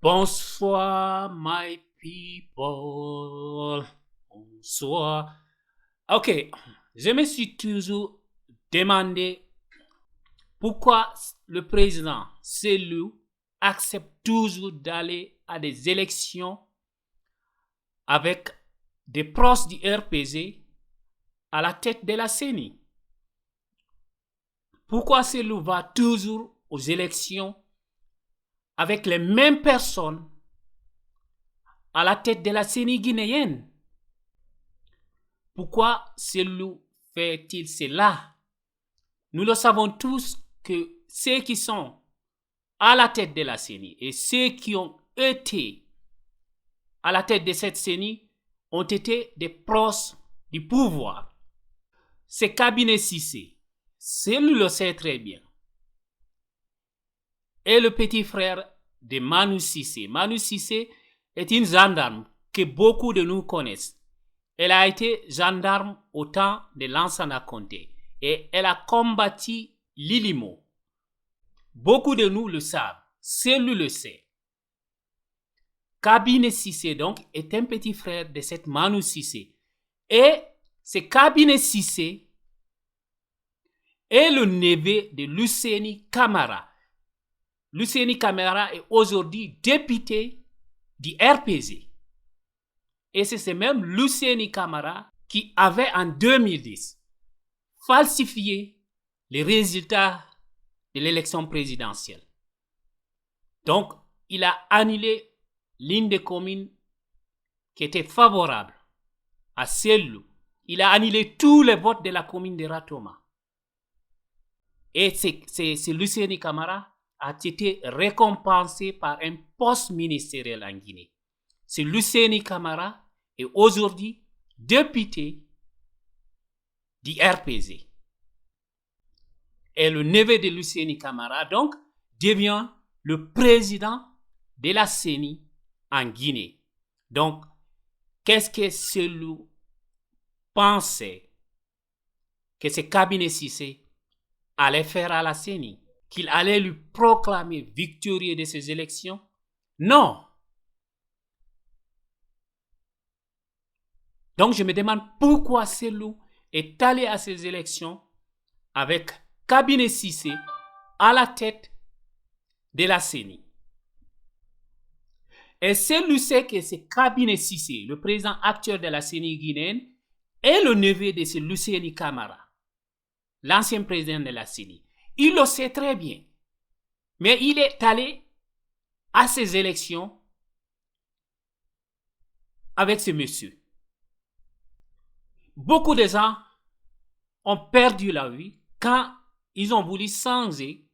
Bonsoir, my people. Bonsoir. Ok, je me suis toujours demandé pourquoi le président Cellou accepte toujours d'aller à des élections avec des proches du RPZ à la tête de la CENI. Pourquoi Cellou va toujours aux élections avec les mêmes personnes à la tête de la CENI guinéenne? Pourquoi Cellou fait-il cela? Nous le savons tous que ceux qui sont à la tête de la CENI et ceux qui ont été à la tête de cette CENI ont été des proches du pouvoir. C'est Cabinet Cissé, Cellou le sait très bien, et le petit frère de Manu Cissé. Manu Cissé est une gendarme que beaucoup de nous connaissent. Elle a été gendarme au temps de Lansana Conté et elle a combattu l'Ilimo. Beaucoup de nous le savent, Cellou le sait. Cabinet Cissé donc est un petit frère de cette Manu Cissé. Et ce Cabinet Cissé est le neveu de Luceni Camara. Luceni Camara est aujourd'hui député du RPZ. Et c'est ce même Luceni Camara qui avait en 2010 falsifié les résultats de l'élection présidentielle. Donc, il a annulé l'une des communes qui était favorable à Cellou. Il a annulé tous les votes de la commune de Ratoma. Et c'est Luceni Camara a été récompensé par un poste ministériel en Guinée. C'est Luceni Camara est aujourd'hui député du RPZ. Et le neveu de Luceni Camara, donc, devient le président de la CENI en Guinée. Donc, qu'est-ce que Cellou pensait que ce Cabinet Cissé allait faire à la CENI? Qu'il allait lui proclamer victorieux de ces élections? Non. Donc, je me demande pourquoi Cellou est allé à ces élections avec Cabinet Cissé à la tête de la CENI. Et Cellou sait que ce Cabinet Cissé, le président actuel de la CENI guinéenne, est le neveu de ce Luceni Camara, l'ancien président de la CENI. Il le sait très bien. Mais il est allé à ces élections avec ce monsieur. Beaucoup de gens ont perdu la vie quand ils ont voulu changer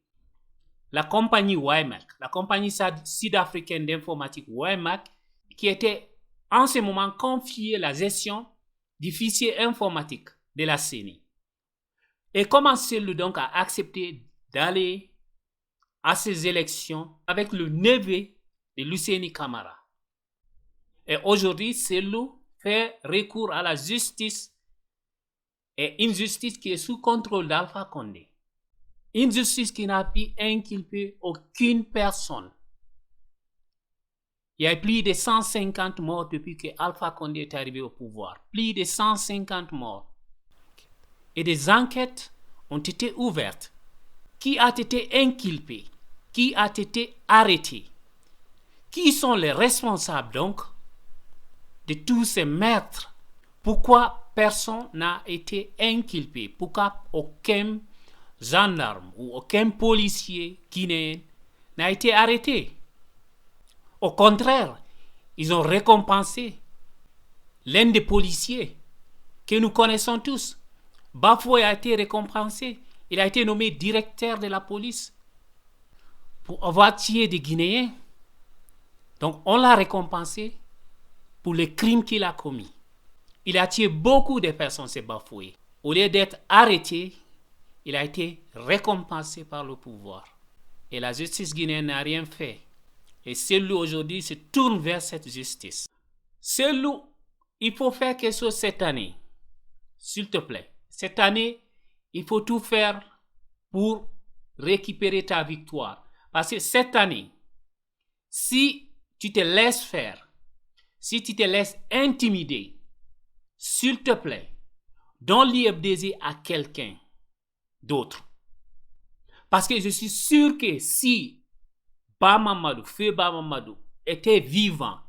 la compagnie WIMAC, la compagnie sud-africaine d'informatique WIMAC, qui était en ce moment confiée la gestion du fichier informatique de la CENI. Et comment Cellou donc a accepté d'aller à ces élections avec le neveu de Luceni Camara. Et aujourd'hui, Cellou fait recours à la justice, et une justice qui est sous contrôle d'Alpha Condé. Une justice qui n'a pu inculper aucune personne. Il y a plus de 150 morts depuis que Alpha Condé est arrivé au pouvoir. Plus de 150 morts. Et des enquêtes ont été ouvertes. Qui a été inculpé? Qui a été arrêté? Qui sont les responsables donc de tous ces meurtres? Pourquoi personne n'a été inculpé? Pourquoi aucun gendarme ou aucun policier guinéen n'a été arrêté? Au contraire, ils ont récompensé l'un des policiers que nous connaissons tous. Bafoué a été récompensé. Il a été nommé directeur de la police pour avoir tué des Guinéens. Donc on l'a récompensé pour les crimes qu'il a commis. Il a tué beaucoup de personnes, c'est Bafoué. Au lieu d'être arrêté, il a été récompensé par le pouvoir. Et la justice guinéenne n'a rien fait. Et Cellou aujourd'hui se tourne vers cette justice. Cellou, il faut faire quelque chose cette année. S'il te plaît. Cette année, il faut tout faire pour récupérer ta victoire. Parce que cette année, si tu te laisses faire, si tu te laisses intimider, s'il te plaît, donne l'IFDZ à quelqu'un d'autre. Parce que je suis sûr que si Feu Bamamadou était vivant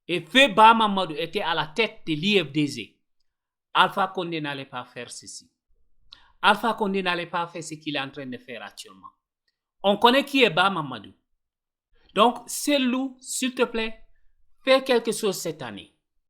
et Feu Bamamadou était à la tête de l'IFDZ, Alpha Condé n'allait pas faire ceci. Alpha Condé n'allait pas faire ce qu'il est en train de faire actuellement. On connaît qui est Bamamadou. Donc, Cellou, s'il te plaît, fais quelque chose cette année.